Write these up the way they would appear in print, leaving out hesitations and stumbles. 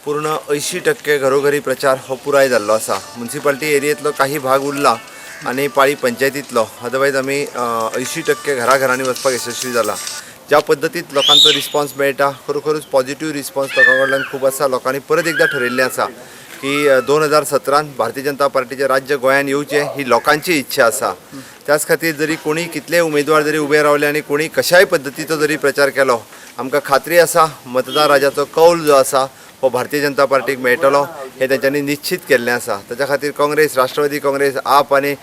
पूर्ण 80% घरोघरी प्रचार हो पुराय जाल्लो आसा। म्युनिसिपालिटी एरियेतलो काही भाग उरला आणि पाळी पंचायतीतलो, अदरवायज आमी 80% घराघरांनी वचपाक यशस्वी जाला। ज्या पद्दतीत लोकांचो रिस्पॉन्स मेळटा, खरोखरूच पॉझिटिव्ह रिस्पॉन्स लोकां कडल्यान खूब आसा। लोकांनी परत एकदा ठरयिल्लें आसा की 2017 भारतीय जनता पार्टीचे राज्य गोंयान येवचे ही लोकांची इच्छा आसा। त्याच खातीर जरी कोणी कितले उमेदवार जरी उबे रावले आणि कोणी कशाय पद्दतीचो जरी प्रचार केलो, आमकां खात्री आसा मतदार राजाचो कौल जो आसा हो भारतीय जनता पार्टीक मेळटलो हे तेंच्यांनी निश्चित केल्लें आसा। त्याच्या खातीर काँग्रेस, राष्ट्रवादी काँग्रेस, आप आणि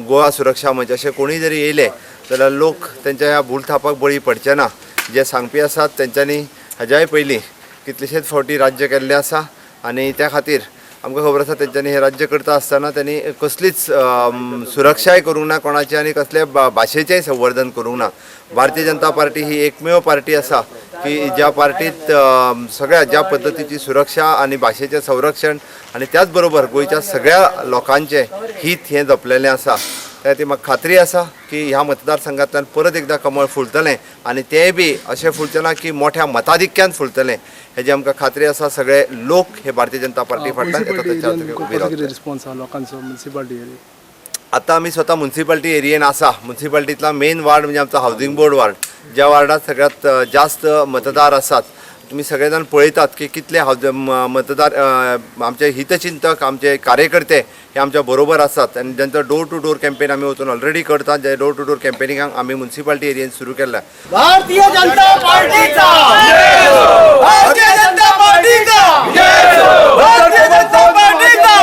गोवा सुरक्षा मंच अशे कोणी जरी येयले जाल्यार लोक तेंच्या ह्या भूलथापाक बळी पडचे ना। जे सांगपी आसात तेंच्यांनी हाज्याय पयलीं कितलेशेच फावटी राज्य केल्लें आसा आणि त्या खातीर आमकां खबर आसा तेंच्यांनी हे राज्य करता आसतना त्यांनी कसलीच सुरक्षाय करूंक ना कोणाची आणि कसले भाशेचेंय संवर्धन करूंक ना। भारतीय जनता पार्टी ही एकमेव पार्टी आसा की ज्या पार्टीत सगळ्या ज्या पद्धतीची सुरक्षा आणि भाशेचें संरक्षण आणि त्याच बरोबर गोंयच्या सगळ्या लोकांचे हित हे जपलेलें आसा। त्या खातीर म्हाका खात्री आसा की ह्या मतदारसंघांतल्यान परत एकदा कमळ फुलतलें आणि तेंय बी अशें फुलचें ना की मोठ्या मताधिक्यान फुलतलें। हेजी आमकां खात्री आसा। सगळे लोक हे भारतीय जनता पार्टी फाटल्यान उबे रावतले। आता आमी स्वता म्युनिसिपालिटी एरियेन आसा। म्युनिसिपालिटीतला मेन वार्ड म्हणजे आमचा हावसिंग बोर्ड वार्ड, ज्या वार्डात सगळ्यात जास्त मतदार आसात। तुम्ही सगळेजण पळयतात की कितले मतदार आमचे हितचिंतक, आमचे कार्यकर्ते हे आमच्या बरोबर आसात आणि ज्यांचं डोर टू डोर कॅम्पेन आमी वचून ऑलरेडी करतात। जे डोर टू डोर कॅम्पेनिंगाक आमी म्युनिसिपालिटी एरियेन सुरू केला। भारतीय जनता पार्टीचा भारतीय जनता पार्टीचा भारतीय जनता पार्टीचा